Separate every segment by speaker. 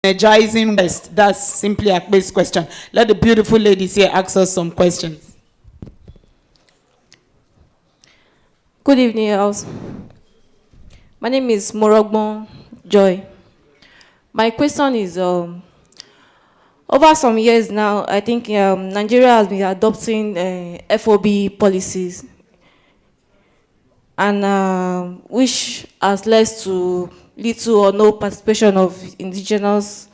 Speaker 1: energizing West? That's simply a base question. Let the beautiful ladies here ask us some questions.
Speaker 2: Good evening, house. My name is Morogbon Joy. My question is, over some years now, I think Nigeria has been adopting FOB policies, and which has led to little or no participation of indigenous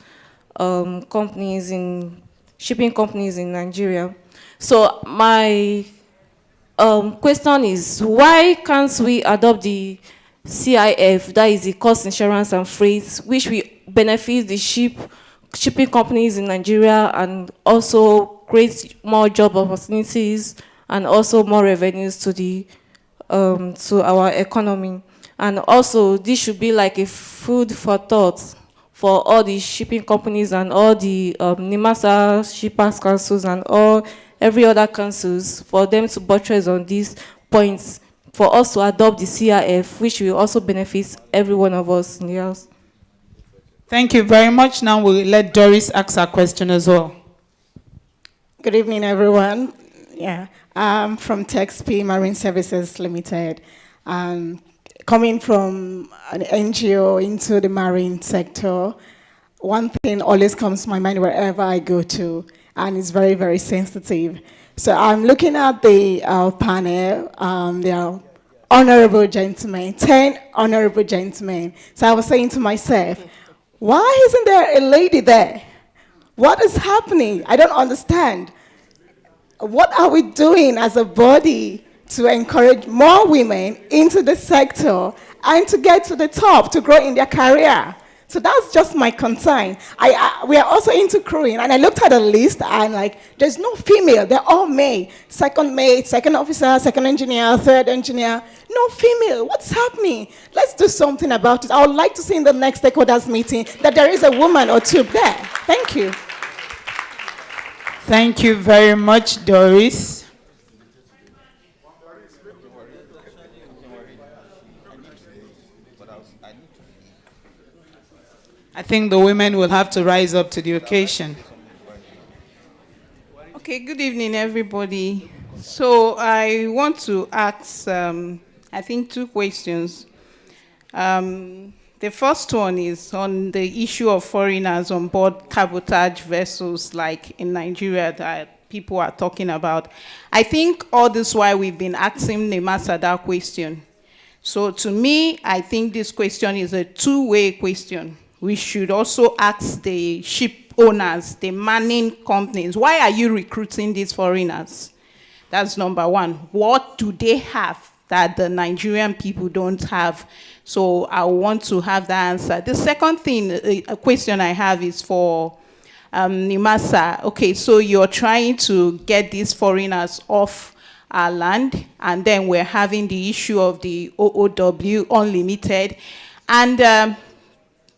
Speaker 2: companies in shipping companies in Nigeria. So my question is, why can't we adopt the CIF, that is the cost insurance and freight, which will benefit the shipping companies in Nigeria and also create more job opportunities and also more revenues to the to our economy? And also, this should be like a food for thought for all the shipping companies and all the NIMASA shippers councils and every other councils, for them to buttress on these points, for us to adopt the CIF, which will also benefit every one of us in the house.
Speaker 1: Thank you very much. Now we'll let Doris ask her question as well.
Speaker 3: Good evening, everyone. Yeah, I'm from TexP Marine Services Limited. Coming from an NGO into the marine sector, one thing always comes to my mind wherever I go to, and it's very, very sensitive. So I'm looking at the panel. There are honorable gentlemen, 10 honorable gentlemen. So I was saying to myself, why isn't there a lady there? What is happening? I don't understand. What are we doing as a body to encourage more women into the sector and to get to the top, to grow in their career? So that's just my concern. We are also into crewing, and I looked at the list, and like, there's no female. They're all male. Second mate, second officer, second engineer, third engineer. No female. What's happening? Let's do something about it. I would like to see in the next stakeholders meeting that there is a woman or two there. Thank you.
Speaker 1: Thank you very much, Doris. I think the women will have to rise up to the occasion.
Speaker 4: Okay, good evening, everybody. So I want to ask, I think, two questions. The first one is on the issue of foreigners on board cabotage vessels like in Nigeria that people are talking about. I think all this while we've been asking Nemasa that question. So to me, I think this question is a two-way question. We should also ask the ship owners, the manning companies, why are you recruiting these foreigners? That's number one. What do they have that the Nigerian people don't have? So I want to have that answer. The second thing, a question I have is for Nimasa. Okay, so you're trying to get these foreigners off our land, and then we're having the issue of the OOW, unlimited. And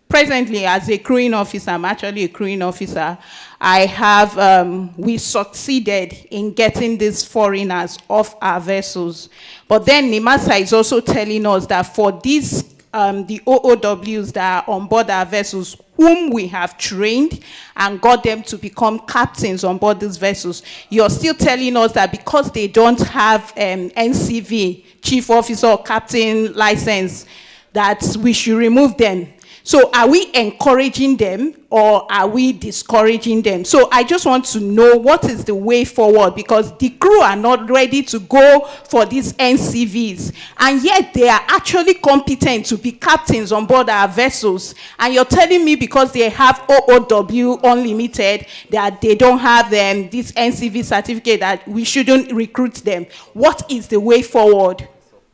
Speaker 4: presently, as a crewing officer, I'm actually a crewing officer, I have, we succeeded in getting these foreigners off our vessels. But then Nimasa is also telling us that for these, the OOWs that are on board our vessels, whom we have trained and got them to become captains on board these vessels, you're still telling us that because they don't have NCV, chief officer or captain license, that we should remove them. So are we encouraging them or are we discouraging them? So I just want to know what is the way forward, because the crew are not ready to go for these NCVs, and yet they are actually competent to be captains on board our vessels. And you're telling me because they have OOW unlimited that they don't have this NCV certificate that we shouldn't recruit them. What is the way forward?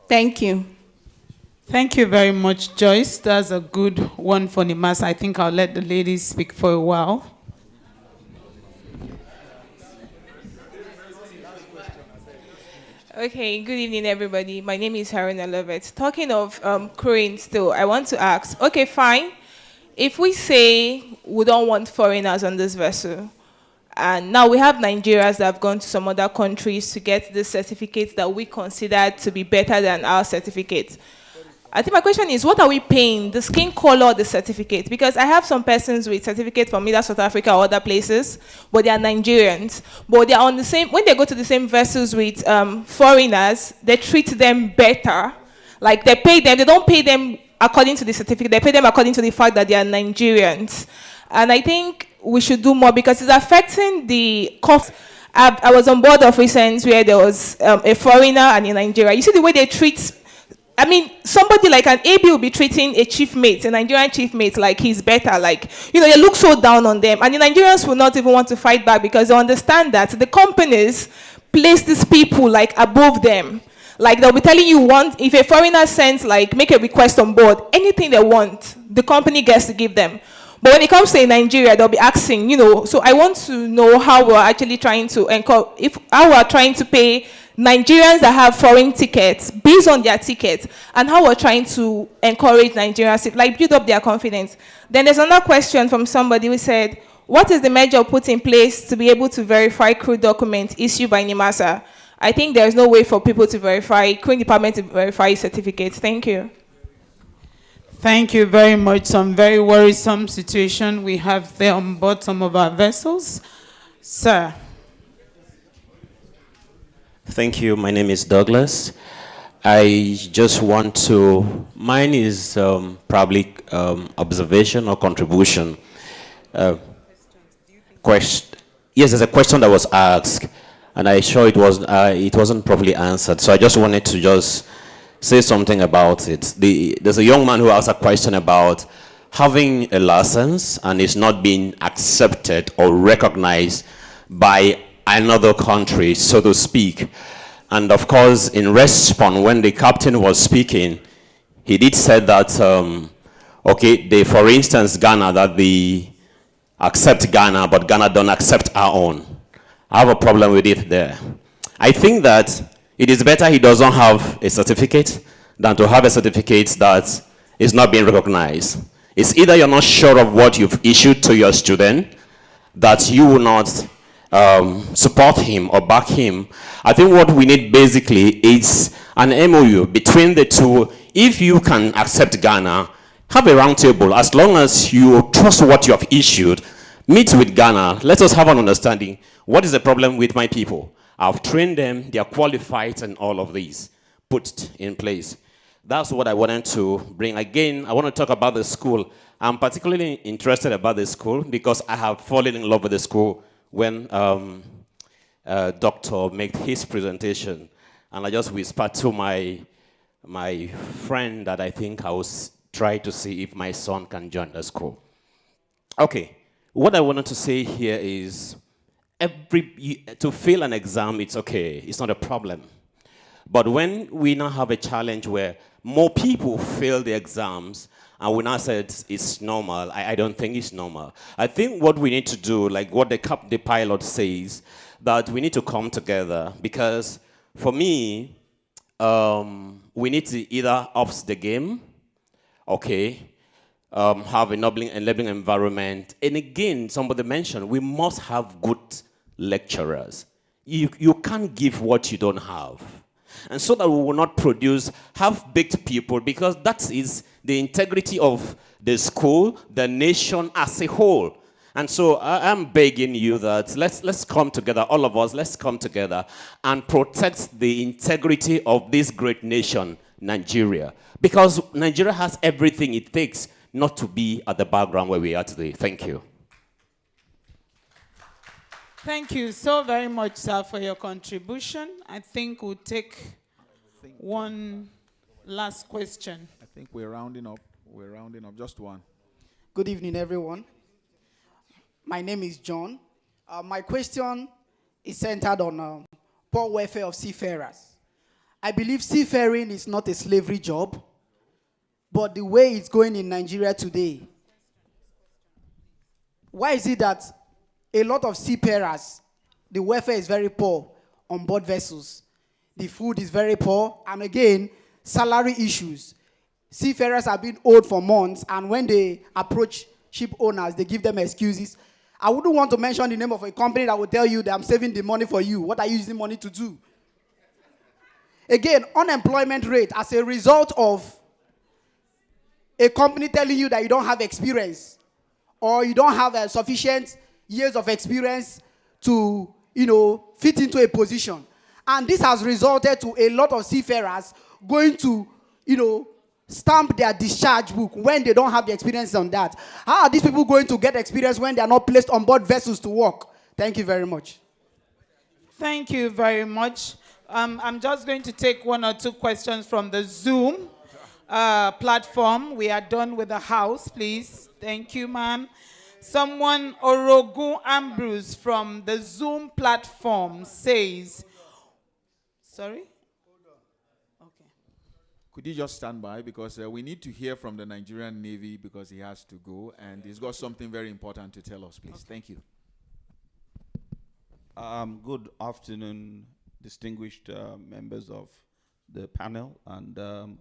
Speaker 4: Thank you.
Speaker 1: Thank you very much, Joyce. That's a good one for Nimasa. I think I'll let the ladies speak for a while.
Speaker 5: Okay, good evening, everybody. My name is Haruna Lovett. Talking of crewing still, I want to ask, okay, fine. If we say we don't want foreigners on this vessel, and now we have Nigerians that have gone to some other countries to get the certificates that we consider to be better than our certificates, I think my question is, what are we paying? The skin color or the certificate? Because I have some persons with certificate from either South Africa or other places, but they are Nigerians. But they are on the same, when they go to the same vessels with foreigners, they treat them better. Like they pay them, they don't pay them according to the certificate, they pay them according to the fact that they are Nigerians. And I think we should do more because it's affecting the cost. I was on board of recent where there was a foreigner and in Nigeria. You see the way they treat, I mean, somebody like an AB will be treating a chief mate, a Nigerian chief mate, like he's better. Like, you know, they look so down on them. And the Nigerians will not even want to fight back because they understand that the companies place these people like above them. Like they'll be telling you if a foreigner sends, like, make a request on board, anything they want, the company gets to give them. But when it comes to Nigeria, they'll be asking, you know, so I want to know how we're actually trying to how we're trying to pay Nigerians that have foreign tickets based on their tickets, and how we're trying to encourage Nigerians, like build up their confidence. Then there's another question from somebody who said, what is the measure put in place to be able to verify crew documents issued by NIMASA? I think there's no way for people to verify, crewing department to verify certificates. Thank you.
Speaker 1: Thank you very much. Some very worrisome situation we have there on board some of our vessels. Sir.
Speaker 6: Thank you. My name is Douglas. I just want to, mine is probably observation or contribution. Yes, there's a question that was asked, and I sure it wasn't properly answered. So I just wanted to just say something about it. There's a young man who asked a question about having a license and it's not being accepted or recognized by another country, so to speak. And of course, in response, when the captain was speaking, he did say that, for instance, Ghana, that they accept Ghana, but Ghana don't accept our own. I have a problem with it there. I think that it is better he doesn't have a certificate than to have a certificate that is not being recognized. It's either you're not sure of what you've issued to your student, that you will not support him or back him. I think what we need basically is an MOU between the two. If you can accept Ghana, have a round table. As long as you trust what you have issued, meet with Ghana. Let us have an understanding. What is the problem with my people? I've trained them, they are qualified, and all of these put in place. That's what I wanted to bring. Again, I want to talk about the school. I'm particularly interested about the school because I have fallen in love with the school when Doctor made his presentation. And I just whispered to my friend that I think I will try to see if my son can join the school. Okay, what I wanted to say here is, to fail an exam, it's okay. It's not a problem. But when we now have a challenge where more people fail the exams, and we now said it's normal, I don't think it's normal. I think what we need to do, like what the pilot says, that we need to come together. Because for me, we need to either up the game, okay, have an enabling environment. And again, somebody mentioned, we must have good lecturers. You can't give what you don't have. And so that we will not produce half-baked people, because that is the integrity of the school, the nation as a whole. And so I'm begging you that let's come together, all of us, let's come together and protect the integrity of this great nation, Nigeria. Because Nigeria has everything it takes not to be at the background where we are today. Thank you.
Speaker 1: Thank you so very much, sir, for your contribution. I think we'll take one last question.
Speaker 7: I think we're rounding up. We're rounding up. Just one.
Speaker 8: Good evening, everyone. My name is John. My question is centered on poor welfare of seafarers. I believe seafaring is not a slavery job, but the way it's going in Nigeria today, why is it that a lot of seafarers, the welfare is very poor on board vessels? The food is very poor, and again, salary issues. Seafarers are being owed for months, and when they approach ship owners, they give them excuses. I wouldn't want to mention the name of a company that will tell you that I'm saving the money for you. What are you using money to do? Again, unemployment rate as a result of a company telling you that you don't have experience or you don't have sufficient years of experience to, fit into a position. And this has resulted to a lot of seafarers going to, stamp their discharge book when they don't have the experience on that. How are these people going to get experience when they are not placed on board vessels to work? Thank you very much.
Speaker 1: Thank you very much. I'm just going to take one or two questions from the Zoom platform. We are done with the house, please. Thank you, ma'am. Someone, Orogun Ambrose from the Zoom platform says, sorry? Okay.
Speaker 7: Could you just stand by, because we need to hear from the Nigerian Navy, because he has to go and he's got something very important to tell us, please. Okay. Thank you.
Speaker 9: Good afternoon, distinguished members of the panel and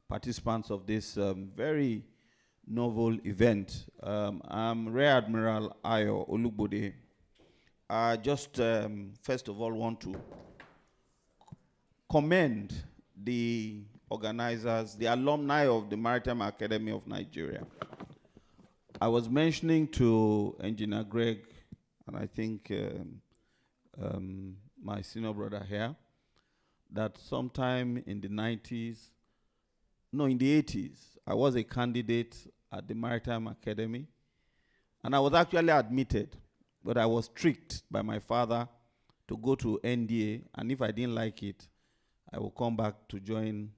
Speaker 9: participants of this very novel event. I'm Rear Admiral Ayo Olugbode. I just first of all want to commend the organizers, the alumni of the Maritime Academy of Nigeria. I was mentioning to Engineer Greg, and I think my senior brother here, that sometime in the 90s, no, in the 80s, I was a candidate at the Maritime Academy, and I was actually admitted, but I was tricked by my father to go to NDA, and if I didn't like it, I will come back to join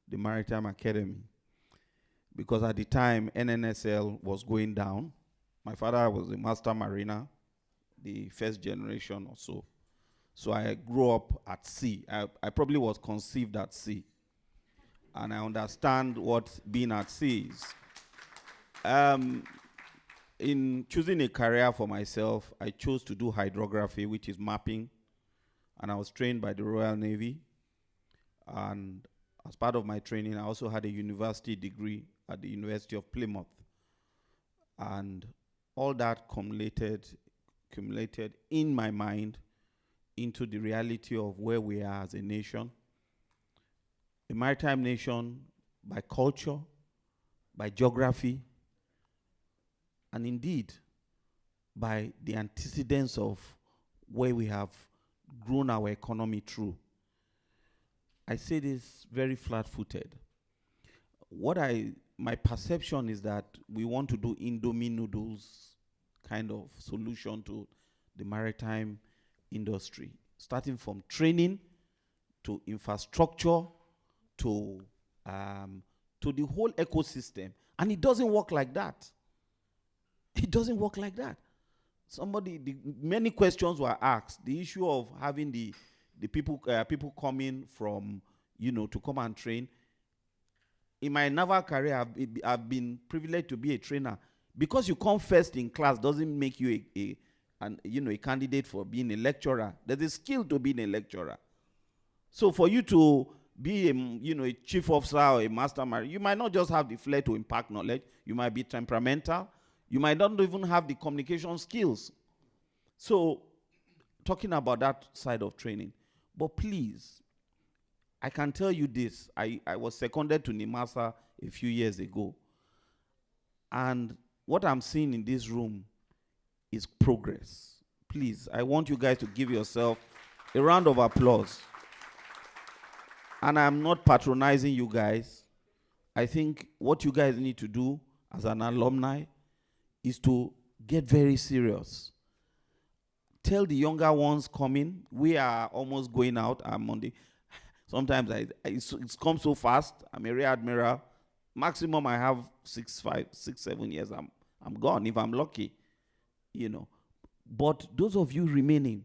Speaker 9: the Maritime Academy. Because at the time, NNSL was going down. My father was a master mariner, the first generation or so. So I grew up at sea. I probably was conceived at sea. And I understand what being at sea is. In choosing a career for myself, I chose to do hydrography, which is mapping. And I was trained by the Royal Navy. And as part of my training, I also had a university degree at the University of Plymouth. And all that accumulated in my mind into the reality of where we are as a nation. A maritime nation by culture, by geography, and indeed by the antecedents of where we have grown our economy through. I say this very flat-footed. My perception is that we want to do Indomie noodles kind of solution to the maritime industry, starting from training to infrastructure to the whole ecosystem. And it doesn't work like that. It doesn't work like that. Many questions were asked. The issue of having the people coming from, to come and train. In my naval career, I've been privileged to be a trainer. Because you come first in class doesn't make you a candidate for being a lecturer. There's a skill to being a lecturer. So for you to be a chief officer or a master mariner, you might not just have the flair to impart knowledge. You might be temperamental. You might not even have the communication skills. So talking about that side of training. But please, I can tell you this. I was seconded to NIMASA a few years ago. And what I'm seeing in this room is progress. Please, I want you guys to give yourself a round of applause. And I'm not patronizing you guys. I think what you guys need to do as an alumni is to get very serious. Tell the younger ones coming, we are almost going out. I'm on the, sometimes it's come so fast. I'm a rear admiral. Maximum I have 6, 7 years. I'm gone if I'm lucky, But those of you remaining,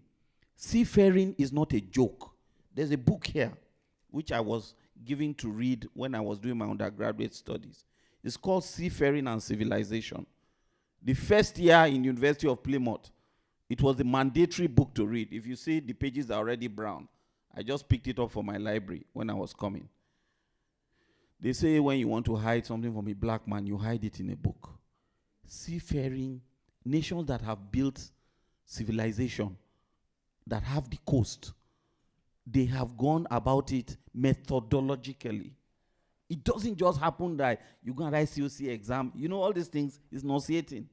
Speaker 9: seafaring is not a joke. There's a book here, which I was given to read when I was doing my undergraduate studies. It's called Seafaring and Civilization. The first year in University of Plymouth, it was a mandatory book to read. If you see, the pages are already brown. I just picked it up for my library when I was coming. They say when you want to hide something from a black man, you hide it in a book. Seafaring, nations that have built civilization, that have the coast, they have gone about it methodologically. It doesn't just happen that you go and write COC exam. You know, all these things is nauseating.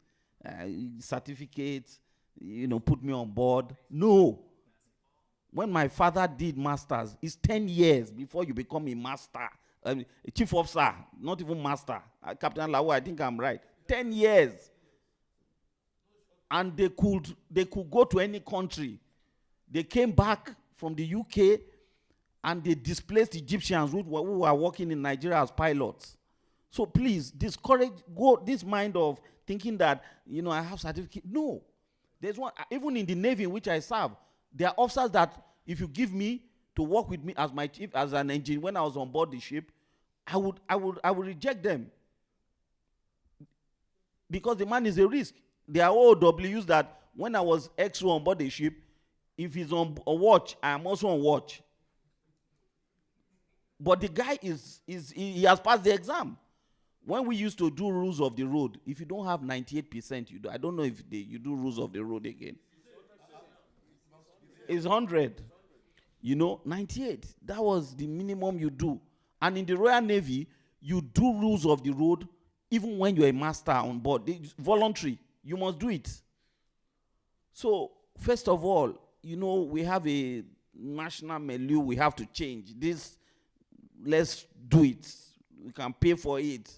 Speaker 9: Certificates, put me on board. No. When my father did masters, it's 10 years before you become a master. A chief officer, not even master. Captain Lawa, I think I'm right. 10 years. And they could go to any country. They came back from the UK and they displaced Egyptians who were working in Nigeria as pilots. So please, go this mind of thinking that, I have certificate. No. There's one, even in the Navy in which I serve, there are officers that if you give me to work with me as my chief, as an engineer, when I was on board the ship, I would reject them. Because the man is a risk. There are OWs that when I was XO on board the ship, if he's on a watch, I am also on watch. But the guy he has passed the exam. When we used to do rules of the road, if you don't have 98%, you do. I don't know if you do rules of the road again. It's 100. 98. That was the minimum you do. And in the Royal Navy, you do rules of the road even when you're a master on board. It's voluntary. You must do it. So, first of all, we have a national milieu we have to change. This, let's do it. We can pay for it.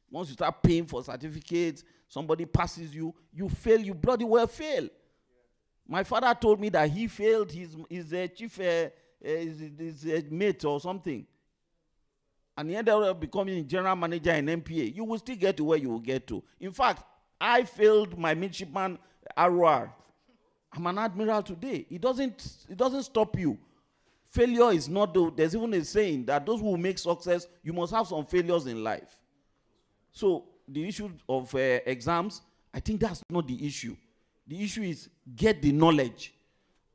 Speaker 9: Once you start paying for certificates, somebody passes you, you fail, you bloody well fail. My father told me that he failed his chief his mate or something. And he ended up becoming general manager in MPA. You will still get to where you will get to. In fact, I failed my midshipman ROR. I'm an admiral today. It doesn't stop you. Failure is not there's even a saying that those who make success, you must have some failures in life. So the issue of exams, I think that's not the issue. The issue is get the knowledge.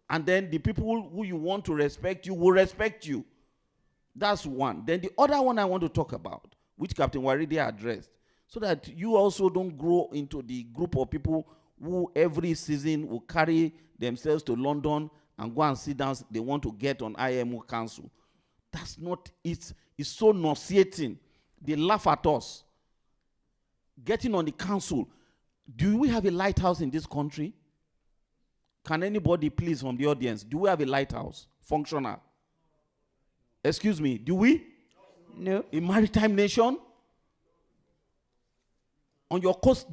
Speaker 9: And then the people who you want to respect you will respect you. That's one. Then the other one I want to talk about, which Captain Waridi addressed, so that you also don't grow into the group of people who every season will carry themselves to London and go and sit down. They want to get on IMO Council. That's not, it's so nauseating. They laugh at us. Getting on the council. Do we have a lighthouse in this country? Can anybody please from the audience, do we have a lighthouse? Functional? Excuse me, do we?
Speaker 1: No.
Speaker 9: A maritime nation? On your coast,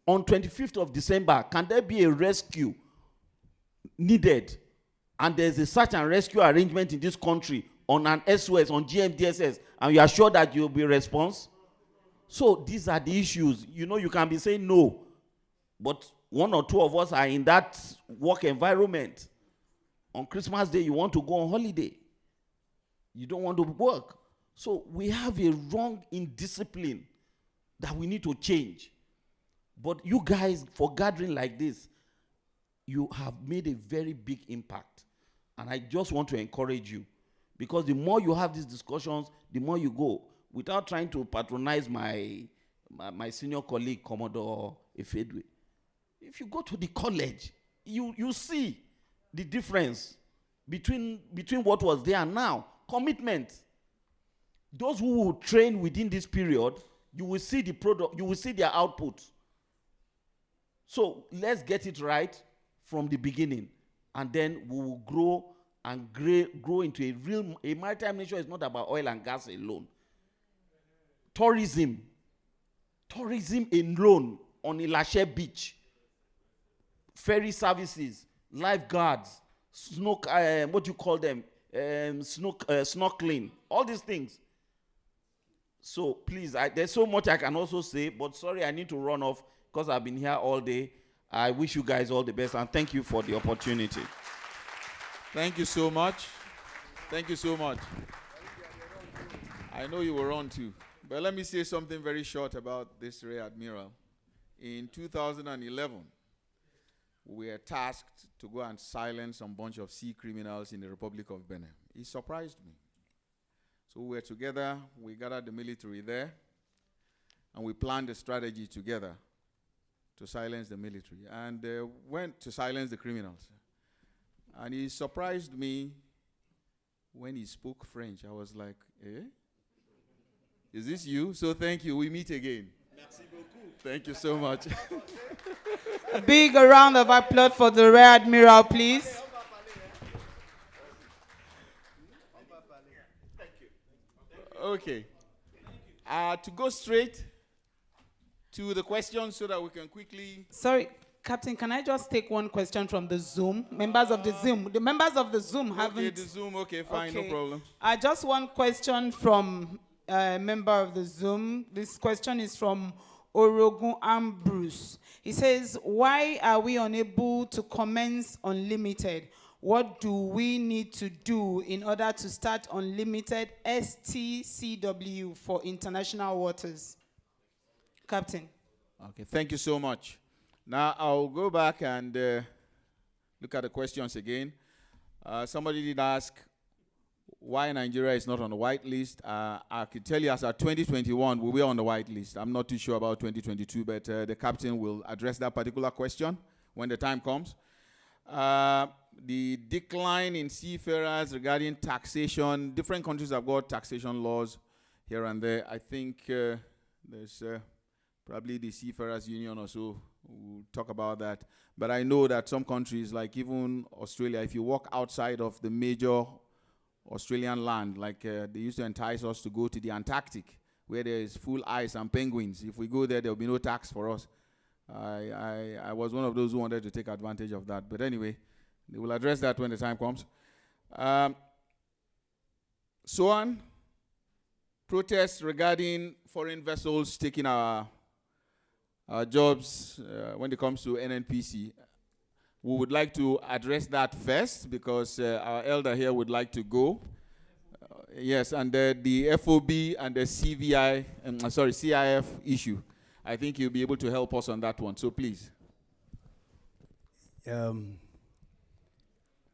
Speaker 9: on 25th of December, can there be a rescue needed? And there's a search and rescue arrangement in this country on an SOS, on GMDSS, and you are sure that you'll be response? So these are the issues. You can be saying no, but one or two of us are in that work environment. On Christmas Day, you want to go on holiday. You don't want to work. So we have a wrong indiscipline that we need to change. But you guys, for gathering like this, you have made a very big impact. And I just want to encourage you. Because the more you have these discussions, the more you go. Without trying to patronize my senior colleague, Commodore Efedwe. If you go to the college, you see the difference between what was there and now. Commitment. Those who will train within this period, you will see the product, you will see their output. So let's get it right from the beginning, and then we will grow and grow into a maritime nation. Is not about oil and gas alone. Tourism alone on Ilashe Beach, ferry services, lifeguards, what do you call them? Snorkeling, all these things. So please, there's so much I can also say, but sorry, I need to run off because I've been here all day. I wish you guys all the best, and thank you for the opportunity.
Speaker 7: Thank you so much. Thank you so much. I know you were on too. But let me say something very short about this Rear Admiral. In 2011, we were tasked to go and silence a bunch of sea criminals in the Republic of Benin. It surprised me. So we were together, we gathered the military there, and we planned a strategy together to silence the military, and went to silence the criminals. And he surprised me when he spoke French. I was like, eh? Is this you? So thank you. We meet again. Thank you so much.
Speaker 1: A big round of applause for the Rear Admiral, please.
Speaker 7: Okay. To go straight to the questions so that we can quickly...
Speaker 1: Sorry, Captain, can I just take one question from the Zoom? Members of the Zoom. The members of the Zoom haven't...
Speaker 7: Okay, the Zoom. Okay, fine, no problem.
Speaker 1: Just one question from a member of the Zoom. This question is from Orogun Ambrose. He says, why are we unable to commence Unlimited? What do we need to do in order to start Unlimited STCW for international waters? Captain.
Speaker 7: Okay, thank you so much. Now, I'll go back and look at the questions again. Somebody did ask why Nigeria is not on the white list. I can tell you as of 2021, we were on the white list. I'm not too sure about 2022, but the captain will address that particular question when the time comes. The decline in seafarers regarding taxation, different countries have got taxation laws here and there. I think there's probably the Seafarers Union or so will talk about that. But I know that some countries, like even Australia, if you walk outside of the major Australian land, like they used to entice us to go to the Antarctic, where there is full ice and penguins. If we go there, there will be no tax for us. I was one of those who wanted to take advantage of that. But anyway, they will address that when the time comes. SOAN, protests regarding foreign vessels taking our jobs when it comes to NNPC. We would like to address that first because our elder here would like to go. Yes, and the FOB and the CIF issue. I think you'll be able to help us on that one. So please.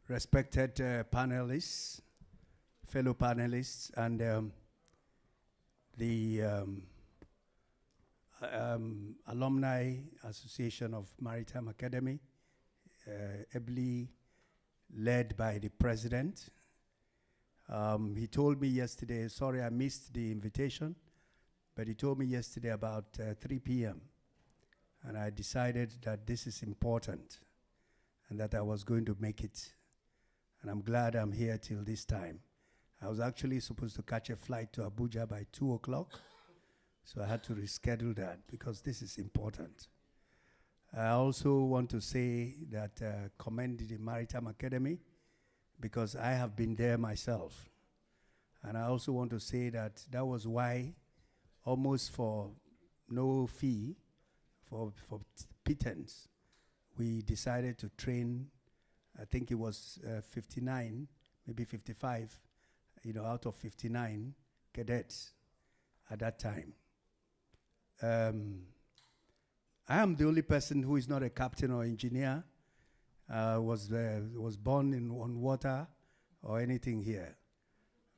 Speaker 10: Respected panelists, fellow panelists, and the Alumni Association of Maritime Academy, ably led by the president. He told me yesterday, sorry I missed the invitation, but he told me yesterday about 3 p.m. and I decided that this is important and that I was going to make it. And I'm glad I'm here till this time. I was actually supposed to catch a flight to Abuja by 2 o'clock, so I had to reschedule that because this is important. I also want to say that commend the Maritime Academy because I have been there myself. And I also want to say that that was why, almost for no fee, for pittance, we decided to train, I think it was 59, maybe 55, out of 59 cadets at that time. I am the only person who is not a captain or engineer, was born on water or anything here.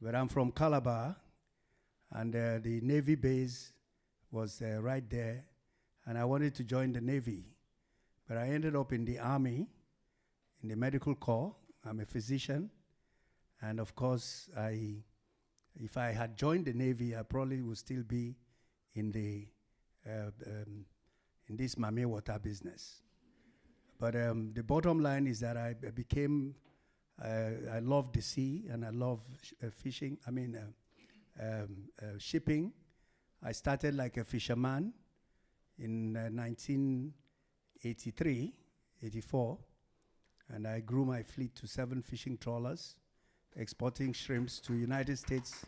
Speaker 10: But I'm from Calabar, and the Navy base was right there, and I wanted to join the Navy. But I ended up in the Army, in the Medical Corps. I'm a physician, and of course, if I had joined the Navy, I probably would still be in this Mame water business. But the bottom line is that I love the sea and I love shipping. I started like a fisherman in 1983, 84, and I grew my fleet to 7 fishing trawlers, exporting shrimps to United States